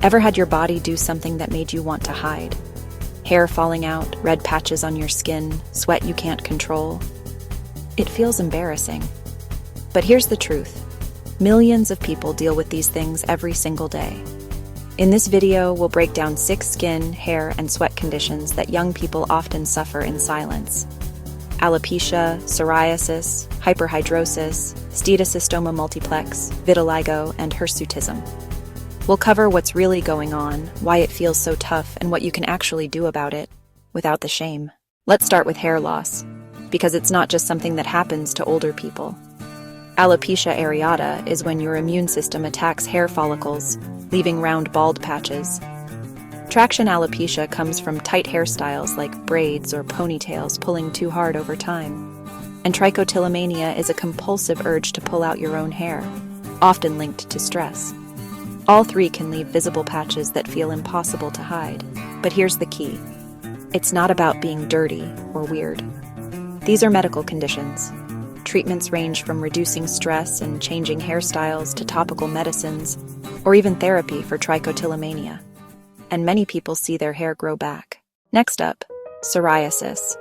Ever had your body do something that made you want to hide? Hair falling out, red patches on your skin, sweat you can't control. It feels embarrassing. But here's the truth. Millions of people deal with these things every single day. In this video, we'll break down 6 skin, hair, and sweat conditions that young people often suffer in silence. Alopecia, psoriasis, hyperhidrosis, steatocystoma multiplex, vitiligo, and hirsutism. We'll cover what's really going on, why it feels so tough, and what you can actually do about it, without the shame. Let's start with hair loss, because it's not just something that happens to older people. Alopecia areata is when your immune system attacks hair follicles, leaving round bald patches. Traction alopecia comes from tight hairstyles like braids or ponytails pulling too hard over time. And trichotillomania is a compulsive urge to pull out your own hair, often linked to stress. All 3 can leave visible patches that feel impossible to hide. But here's the key. It's not about being dirty or weird. These are medical conditions. Treatments range from reducing stress and changing hairstyles to topical medicines, or even therapy for trichotillomania. And many people see their hair grow back. Next up, psoriasis.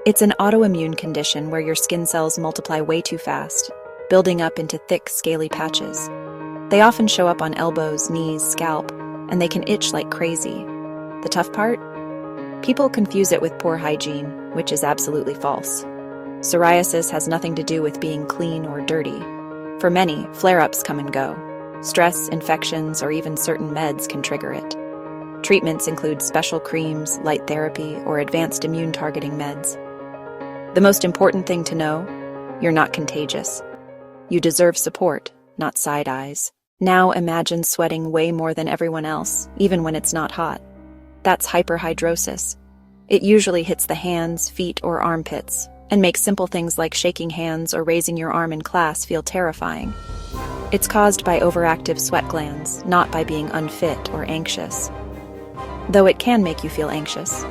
It's an autoimmune condition where your skin cells multiply way too fast, building up into thick, scaly patches. They often show up on elbows, knees, scalp, and they can itch like crazy. The tough part? People confuse it with poor hygiene, which is absolutely false. Psoriasis has nothing to do with being clean or dirty. For many, flare-ups come and go. Stress, infections, or even certain meds can trigger it. Treatments include special creams, light therapy, or advanced immune-targeting meds. The most important thing to know, you're not contagious. You deserve support, not side eyes. Now imagine sweating way more than everyone else, even when it's not hot. That's hyperhidrosis. It usually hits the hands, feet, or armpits, and makes simple things like shaking hands or raising your arm in class feel terrifying. It's caused by overactive sweat glands, not by being unfit or anxious. Though it can make you feel anxious.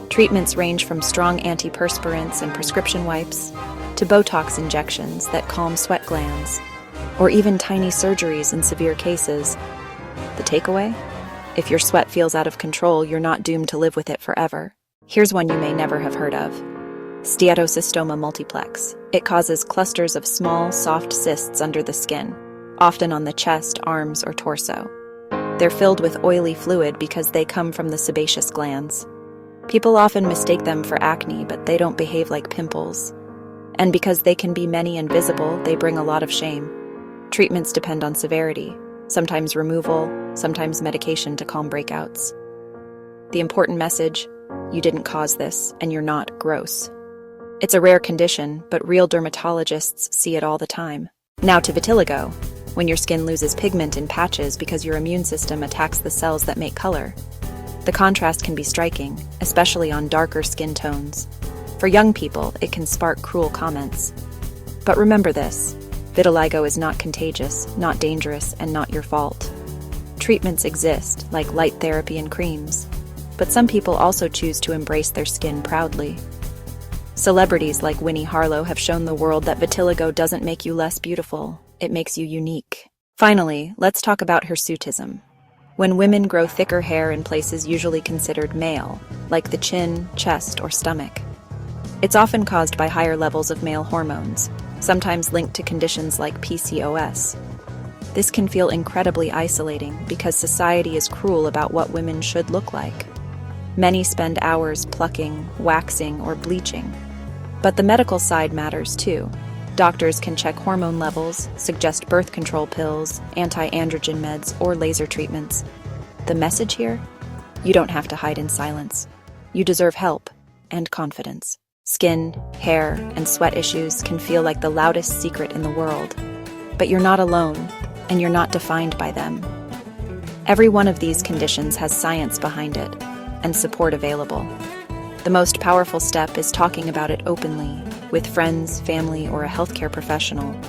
Treatments range from strong antiperspirants and prescription wipes to Botox injections that calm sweat glands, or even tiny surgeries in severe cases. The takeaway? If your sweat feels out of control, you're not doomed to live with it forever. Here's one you may never have heard of. Steatocystoma multiplex. It causes clusters of small, soft cysts under the skin, often on the chest, arms, or torso. They're filled with oily fluid because they come from the sebaceous glands. People often mistake them for acne, but they don't behave like pimples. And because they can be many and visible, they bring a lot of shame. Treatments depend on severity, sometimes removal, sometimes medication to calm breakouts. The important message, you didn't cause this, and you're not gross. It's a rare condition, but real dermatologists see it all the time. Now to vitiligo, when your skin loses pigment in patches because your immune system attacks the cells that make color. The contrast can be striking, especially on darker skin tones. For young people, it can spark cruel comments. But remember this. Vitiligo is not contagious, not dangerous, and not your fault. Treatments exist, like light therapy and creams, but some people also choose to embrace their skin proudly. Celebrities like Winnie Harlow have shown the world that vitiligo doesn't make you less beautiful, it makes you unique. Finally, let's talk about hirsutism. When women grow thicker hair in places usually considered male, like the chin, chest, or stomach. It's often caused by higher levels of male hormones, sometimes linked to conditions like PCOS. This can feel incredibly isolating because society is cruel about what women should look like. Many spend hours plucking, waxing, or bleaching. But the medical side matters too. Doctors can check hormone levels, suggest birth control pills, anti-androgen meds, or laser treatments. The message here? You don't have to hide in silence. You deserve help and confidence. Skin, hair, and sweat issues can feel like the loudest secret in the world. But you're not alone, and you're not defined by them. Every one of these conditions has science behind it, and support available. The most powerful step is talking about it openly, with friends, family, or a healthcare professional.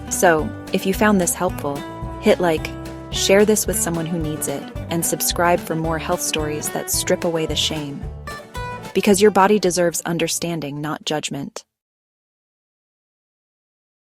So, if you found this helpful, hit like, share this with someone who needs it, and subscribe for more health stories that strip away the shame. Because your body deserves understanding, not judgment.